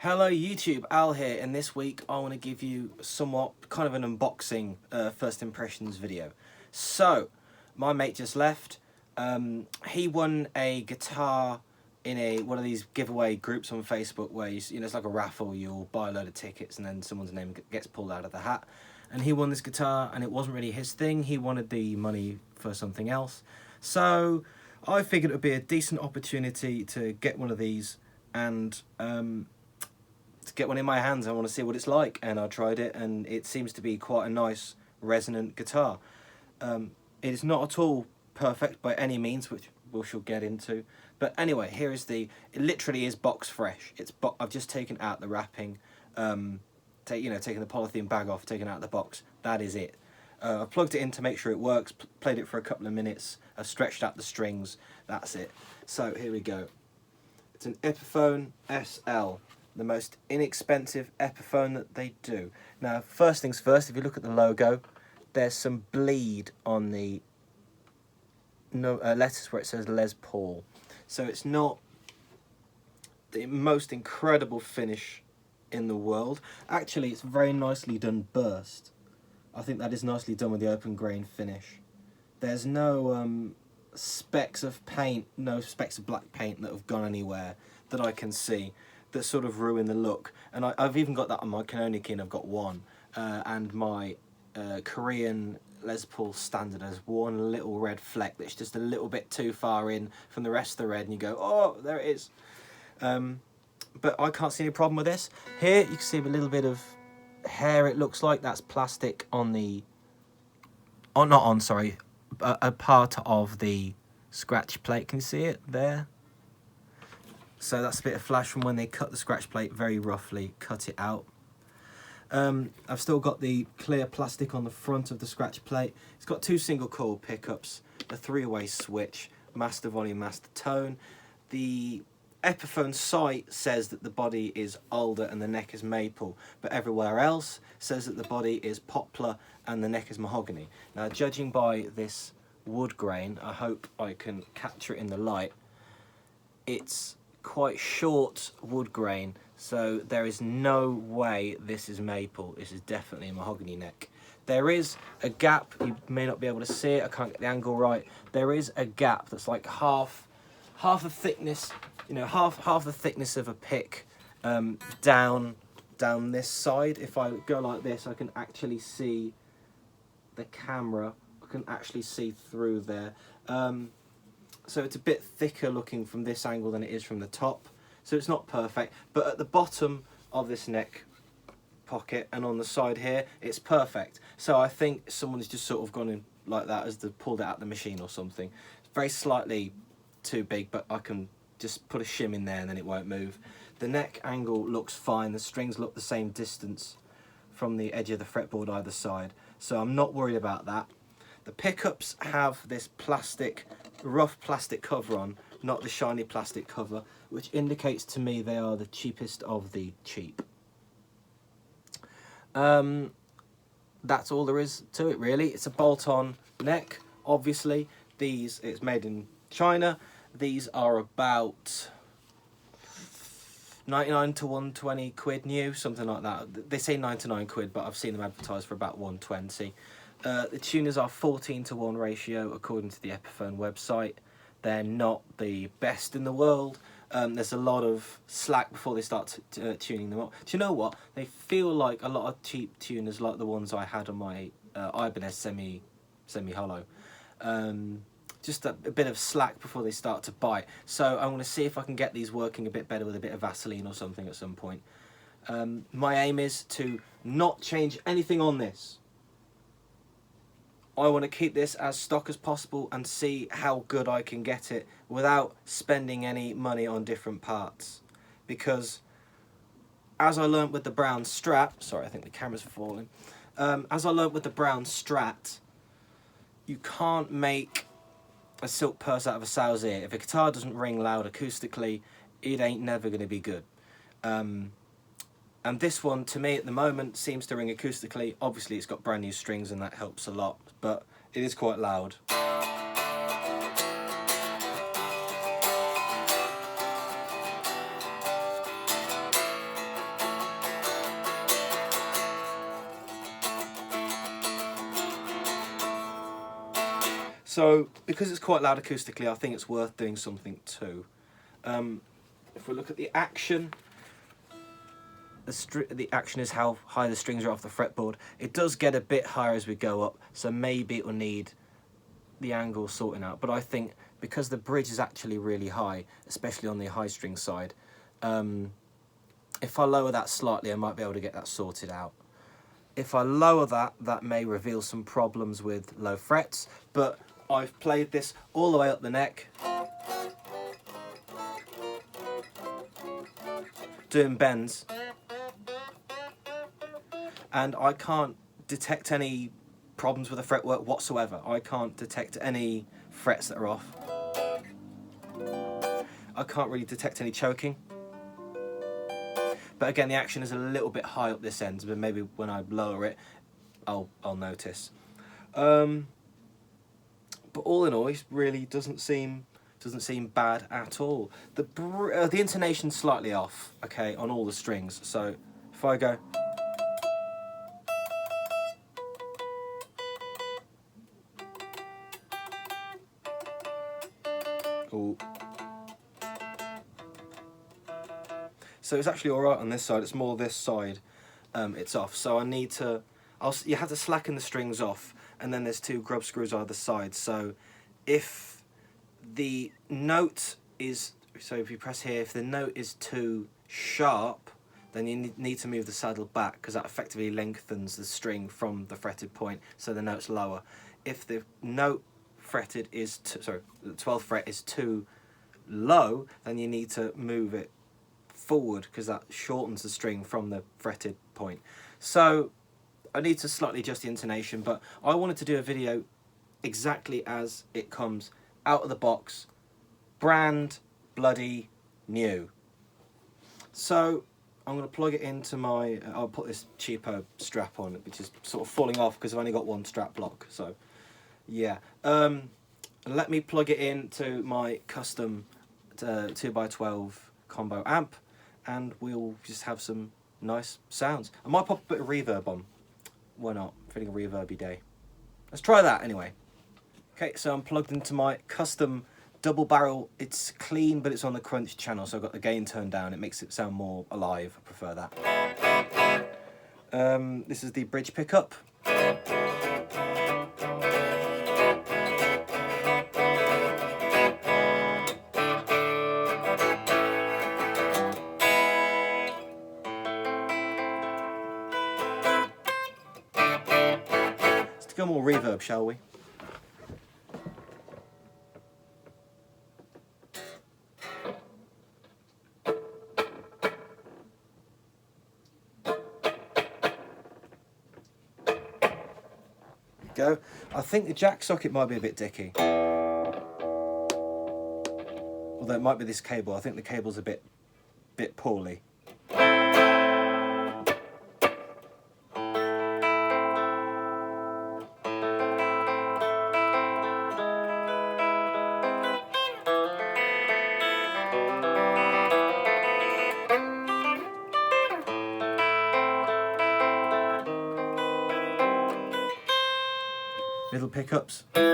Hello YouTube, Al here, and this week I want to give you somewhat kind of an unboxing first impressions video. So, my mate just left. He won a guitar in one of these giveaway groups on Facebook where it's like a raffle. You'll buy a load of tickets and then someone's name gets pulled out of the hat. And he won this guitar, and it wasn't really his thing. He wanted the money for something else. So I figured it would be a decent opportunity to get one of these and to get one in my hands. I want to see what it's like, and I tried it, and it seems to be quite a nice resonant guitar. It is not at all perfect by any means, which we shall get into. But anyway, here is it literally is box fresh. I've just taken out the wrapping, taking the polythene bag off, taken out the box. That is it. I plugged it in to make sure it works, played it for a couple of minutes, I stretched out the strings, that's it. So here we go. It's an Epiphone SL, the most inexpensive Epiphone that they do. Now, first things first, if you look at the logo, there's some bleed on the letters where it says Les Paul. So it's not the most incredible finish in the world. Actually, it's very nicely done burst. I think that is nicely done with the open grain finish. There's no specks of paint, no specks of black paint that have gone anywhere that I can see that sort of ruin the look. And I've even got that on my Canonican. I've got one, and my Korean Les Paul standard has one little red fleck that's just a little bit too far in from the rest of the red, and you go, oh, there it is. But I can't see any problem with this. Here you can see a little bit of hair, it looks like. That's plastic on the... Oh, not on, sorry. A part of the scratch plate. Can you see it there? So that's a bit of flash from when they cut the scratch plate very roughly, cut it out. I've still got the clear plastic on the front of the scratch plate. It's got two single coil pickups, a 3-way switch, master volume, master tone. The Epiphone site says that the body is alder and the neck is maple, but everywhere else says that the body is poplar and the neck is mahogany. Now, judging by this wood grain, I hope I can capture it in the light, it's quite short wood grain, so there is no way this is maple. This is definitely a mahogany neck. There is a gap, you may not be able to see it, I can't get the angle right. There is a gap that's like half the thickness, half the thickness of a pick down this side. If I go like this, I can actually see the camera. I can actually see through there. So it's a bit thicker looking from this angle than it is from the top. So it's not perfect, but at the bottom of this neck pocket and on the side here, it's perfect. So I think someone's just sort of gone in like that as they pulled it out the machine or something. It's very slightly too big, but I can just put a shim in there and then it won't move. The neck angle looks fine. The strings look the same distance from the edge of the fretboard either side. So I'm not worried about that. The pickups have this rough plastic cover on, not the shiny plastic cover, which indicates to me they are the cheapest of the cheap. That's all there is to it, really. It's a bolt-on neck, obviously. It's made in China. These are about 99 to 120 quid new, something like that. They say 99 quid, but I've seen them advertised for about 120. The tuners are 14:1 ratio according to the Epiphone website. They're not the best in the world. There's a lot of slack before they start tuning them up. Do you know what? They feel like a lot of cheap tuners, like the ones I had on my Ibanez semi-hollow. Just a bit of slack before they start to bite. So I'm going to see if I can get these working a bit better with a bit of Vaseline or something at some point. My aim is to not change anything on this. I want to keep this as stock as possible and see how good I can get it without spending any money on different parts. Because as I learnt with the brown Strat, sorry, I think the camera's falling. As I learnt with the brown Strat, you can't make a silk purse out of a sow's ear. If a guitar doesn't ring loud acoustically, it ain't never going to be good. And this one, to me, at the moment, seems to ring acoustically. Obviously, it's got brand new strings, and that helps a lot, but it is quite loud. So because it's quite loud acoustically, I think it's worth doing something too. If we look at the action, the action is how high the strings are off the fretboard. It does get a bit higher as we go up, so maybe it will need the angle sorting out. But I think because the bridge is actually really high, especially on the high string side, if I lower that slightly, I might be able to get that sorted out. If I lower that, that may reveal some problems with low frets, but I've played this all the way up the neck, doing bends, and I can't detect any problems with the fretwork whatsoever. I can't detect any frets that are off. I can't really detect any choking. But again, the action is a little bit high up this end, but maybe when I lower it, I'll notice. But all in all, it really doesn't seem bad at all. The intonation's slightly off, okay, on all the strings. So if I go, ooh. So it's actually all right on this side. It's more this side. It's off. So I need to. You have to slacken the strings off, and then there's 2 grub screws either side. So if the note is, so if you press here, if the note is too sharp, then you need to move the saddle back, because that effectively lengthens the string from the fretted point, so the note's lower. If the note fretted is the 12th fret is too low, then you need to move it forward, because that shortens the string from the fretted point. So I need to slightly adjust the intonation, but I wanted to do a video exactly as it comes out of the box, brand bloody new. So I'm going to plug it into my, I'll put this cheapo strap on, which is sort of falling off because I've only got 1 strap block, so yeah. Let me plug it into my custom 2x12 combo amp, and we'll just have some nice sounds. I might pop a bit of reverb on. Why not? I'm feeling a reverby day. Let's try that anyway. Okay, so I'm plugged into my custom double barrel. It's clean, but it's on the crunch channel, so I've got the gain turned down. It makes it sound more alive. I prefer that. This is the bridge pickup. Let's go more reverb, shall we? Go. I think the jack socket might be a bit dicky. Although it might be this cable. I think the cable's a bit poorly. Little pickups. The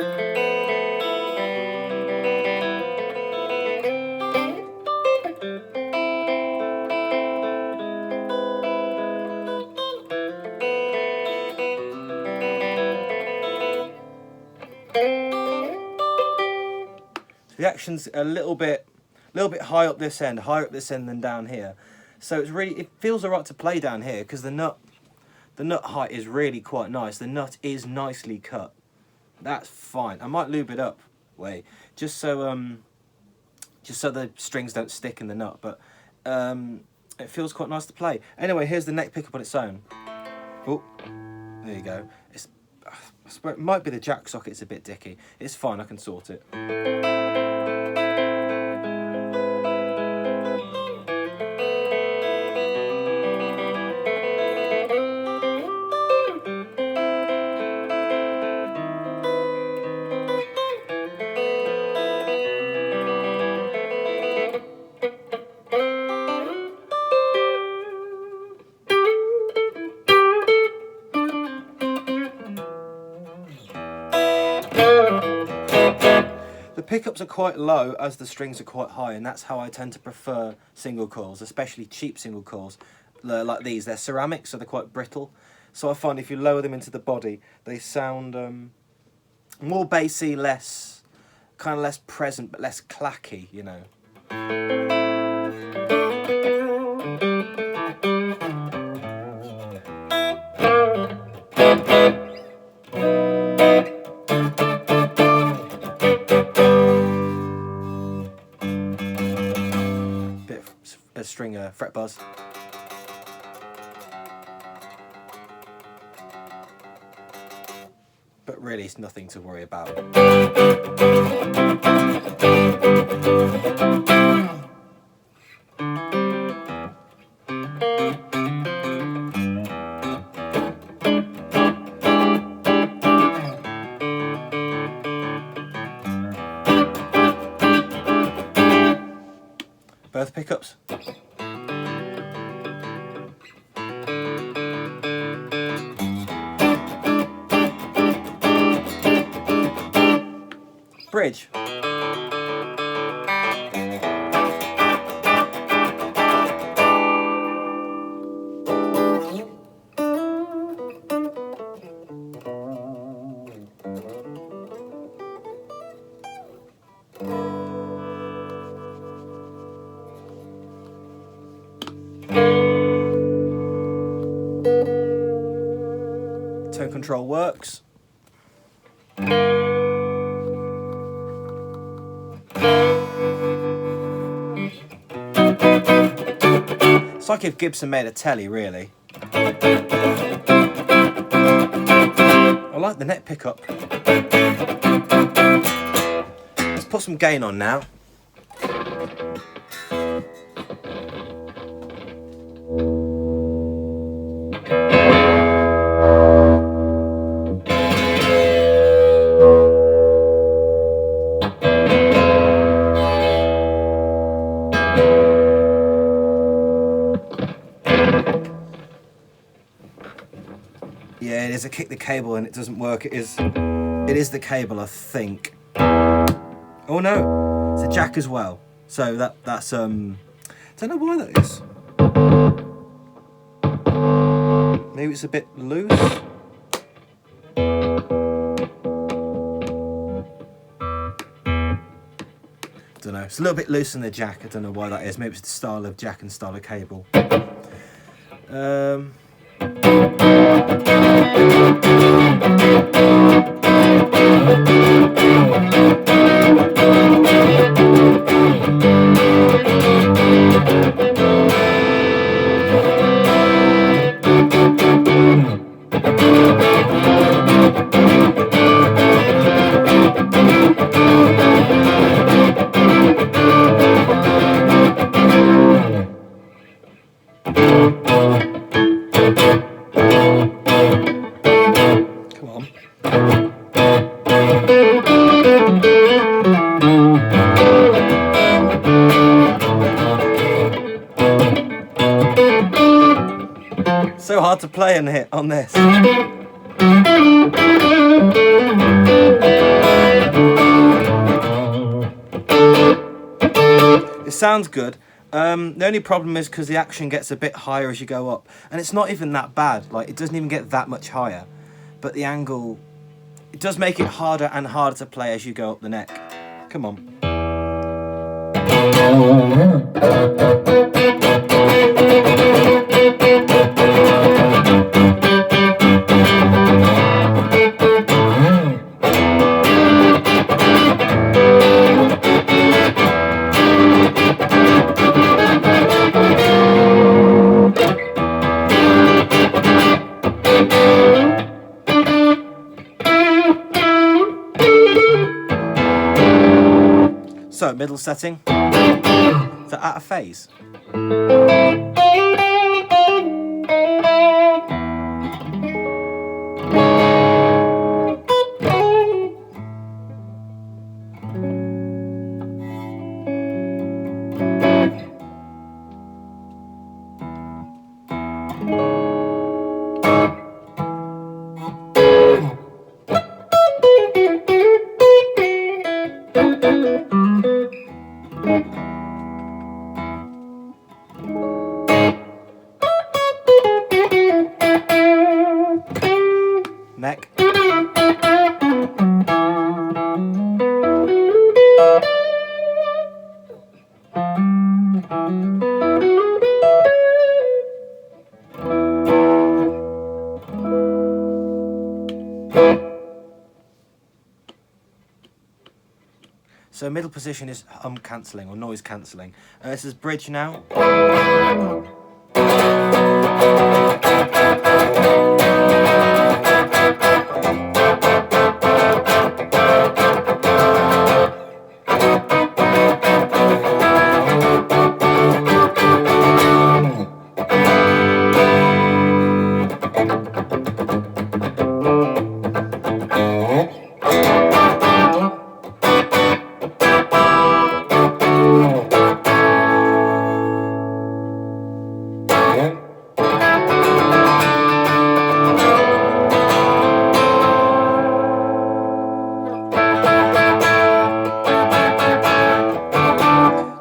action's a little bit higher up this end, higher up this end than down here. So it feels alright to play down here, because the nut height is really quite nice. The nut is nicely cut. That's fine. I might lube it up, just so the strings don't stick in the nut. But it feels quite nice to play. Anyway, here's the neck pickup on its own. Oh, there you go. I suppose it might be the jack socket. It's a bit dicky. It's fine. I can sort it. pickups are quite low as the strings are quite high, and that's how I tend to prefer single coils, especially cheap single coils like these. They're ceramic, so they're quite brittle. So I find if you lower them into the body, they sound more bassy, less kind of less present, but less clacky, you know. Bit of a string fret buzz. But really, it's nothing to worry about. Both pickups. Bridge. Tone control works. It's like if Gibson made a telly, really. I like the neck pickup. Let's put some gain on now. Yeah, it is. I kick the cable and it doesn't work. It is the cable, I think. Oh no, it's a jack as well. So that's don't know why that is. Maybe it's a bit loose. Don't know. It's a little bit loose in the jack. I don't know why that is. Maybe it's the style of jack and style of cable. So hard to play and hit on this. It sounds good. The only problem is because the action gets a bit higher as you go up, and it's not even that bad. Like, it doesn't even get that much higher, but the angle, it does make it harder and harder to play as you go up the neck. Come on. So, middle setting, so out of phase. So middle position is cancelling or noise cancelling. This is bridge now.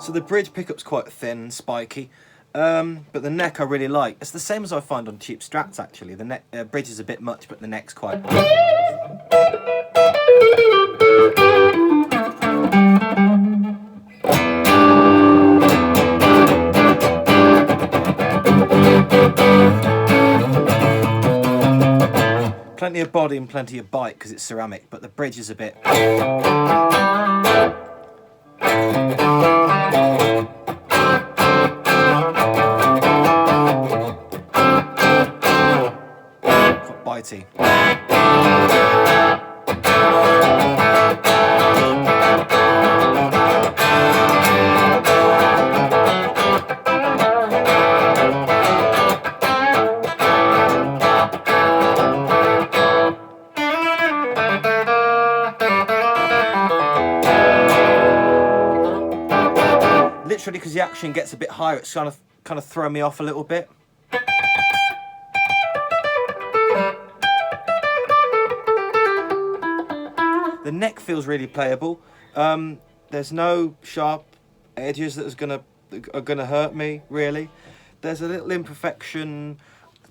So the bridge pickup's quite thin and spiky, but the neck I really like. It's the same as I find on cheap Strats actually. The neck bridge is a bit much, but the neck's quite. Plenty of body and plenty of bite because it's ceramic, but the bridge is a bit. Bitey. Literally, because the action gets a bit higher, it's kind of thrown me off a little bit. The neck feels really playable. There's no sharp edges that are gonna hurt me really. There's a little imperfection,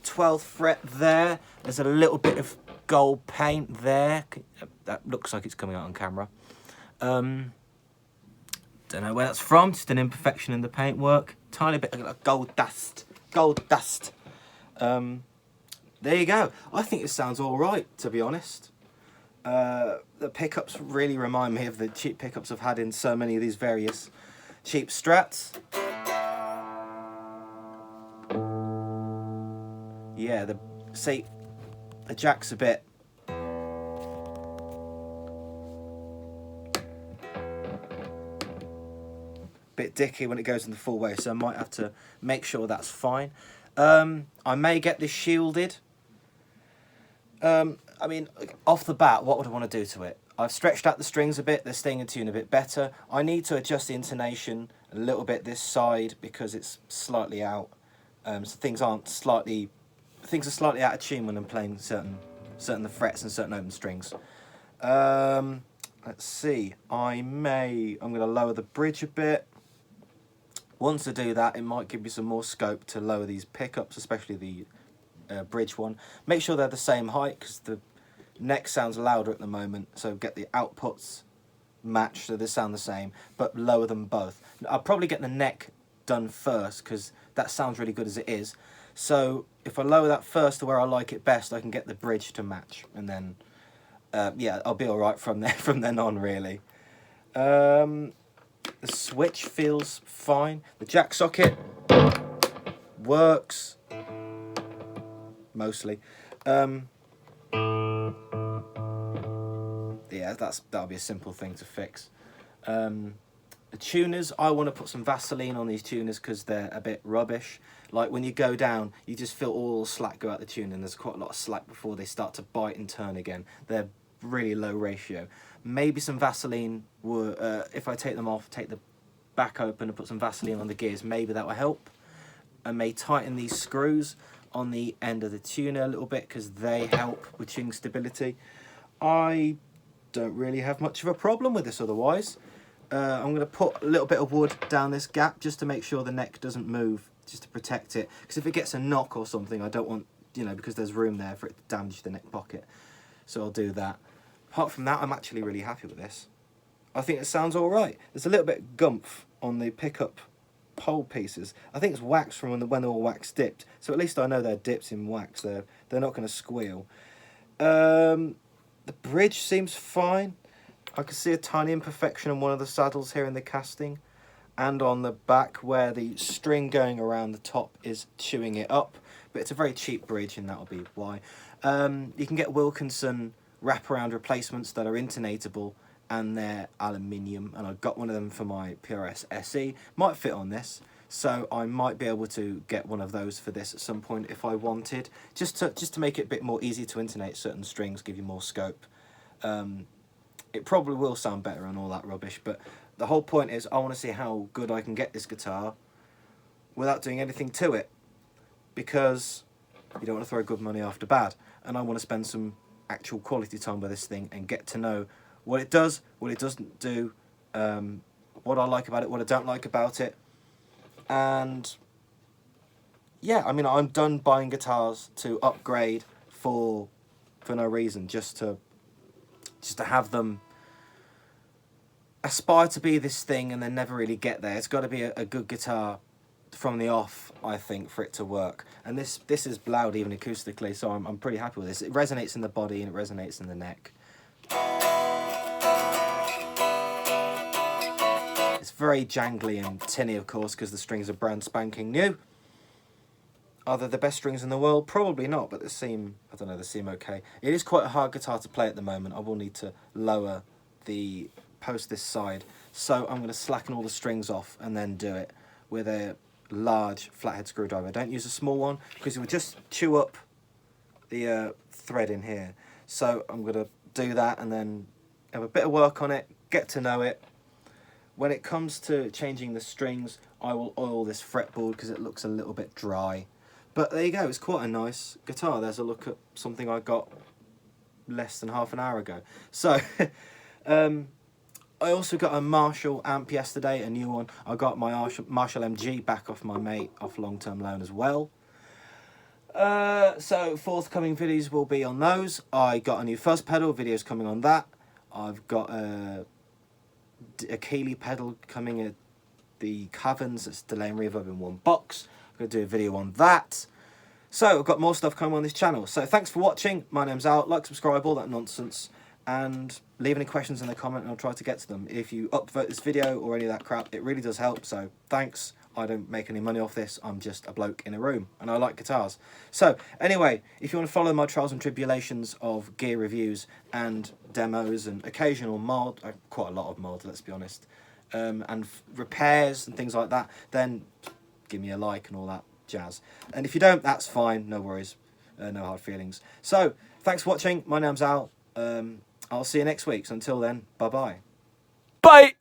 12th fret there. There's a little bit of gold paint there. That looks like it's coming out on camera. Don't know where that's from. Just an imperfection in the paintwork. Tiny bit of gold dust. Gold dust. There you go. I think it sounds all right, to be honest. The pickups really remind me of the cheap pickups I've had in so many of these various cheap Strats. Yeah, the jack's a bit. Bit dicky when it goes in the full way, so I might have to make sure that's fine. I may get this shielded. I mean, off the bat, what would I want to do to it? I've stretched out the strings a bit, they're staying in tune a bit better. I need to adjust the intonation a little bit this side because it's slightly out. So things are slightly out of tune when I'm playing certain the frets and certain open strings. Let's see, I'm going to lower the bridge a bit. Once I do that, it might give me some more scope to lower these pickups, especially the bridge one. Make sure they're the same height because the neck sounds louder at the moment, so get the outputs matched so they sound the same, but lower them both. I'll probably get the neck done first because that sounds really good as it is. So if I lower that first to where I like it best, I can get the bridge to match, and then yeah, I'll be all right from then on really. The switch feels fine. The jack socket works mostly. Yeah, that'll be a simple thing to fix. The tuners, I want to put some Vaseline on these tuners because they're a bit rubbish. Like when you go down, you just feel all slack go out the tune, and there's quite a lot of slack before they start to bite and turn again. They're really low ratio. Maybe some Vaseline, if I take them off, take the back open and put some Vaseline on the gears, maybe that will help. I may tighten these screws on the end of the tuner a little bit because they help with tuning stability. I don't really have much of a problem with this otherwise. I'm going to put a little bit of wood down this gap just to make sure the neck doesn't move, just to protect it. Because if it gets a knock or something, I don't want, because there's room there for it to damage the neck pocket. So I'll do that. Apart from that, I'm actually really happy with this. I think it sounds all right. There's a little bit of gumph on the pickup pole pieces. I think it's wax from when they're all wax dipped. So at least I know they're dipped in wax. They're not going to squeal. The bridge seems fine. I can see a tiny imperfection on one of the saddles here in the casting, and on the back where the string going around the top is chewing it up. But it's a very cheap bridge, and that'll be why. You can get Wilkinson wraparound replacements that are intonatable, and they're aluminium, and I've got one of them for my PRS SE. Might fit on this, so I might be able to get one of those for this at some point if I wanted, just to make it a bit more easy to intonate certain strings, give you more scope. It probably will sound better and all that rubbish, but the whole point is I want to see how good I can get this guitar without doing anything to it, because you don't want to throw good money after bad, and I want to spend some actual quality time with this thing and get to know what it does, what it doesn't do, what I like about it, what I don't like about it. And yeah, I mean, I'm done buying guitars to upgrade for no reason, just to have them aspire to be this thing and then never really get there. It's got to be a good guitar from the off, I think, for it to work. And this is loud even acoustically, so I'm pretty happy with this. It resonates in the body and it resonates in the neck. It's very jangly and tinny, of course, because the strings are brand spanking new. Are they the best strings in the world? Probably not, but they seem, I don't know, they seem okay. It is quite a hard guitar to play at the moment. I will need to lower the post this side. So I'm going to slacken all the strings off and then do it with a large flathead screwdriver. Don't use a small one because it will just chew up the thread in here. So I'm going to do that and then have a bit of work on it, get to know it. When it comes to changing the strings, I will oil this fretboard because it looks a little bit dry. But there you go, it's quite a nice guitar. There's a look at something I got less than half an hour ago. So, I also got a Marshall amp yesterday, a new one. I got my Marshall MG back off my mate off long-term loan as well. So forthcoming videos will be on those. I got a new fuzz pedal, videos coming on that. I've got a Keeley pedal coming at the Caverns. It's delay and reverb in one box. I'm going to do a video on that. So I've got more stuff coming on this channel. So thanks for watching. My name's Al. Like, subscribe, all that nonsense. And leave any questions in the comment and I'll try to get to them. If you upvote this video or any of that crap, it really does help. So thanks. I don't make any money off this. I'm just a bloke in a room and I like guitars. So anyway, if you want to follow my trials and tribulations of gear reviews and demos and occasional mod, quite a lot of mod, let's be honest, and repairs and things like that, then give me a like and all that jazz. And if you don't, that's fine. No worries. No hard feelings. So thanks for watching. My name's Al. I'll see you next week. So until then, bye-bye. Bye!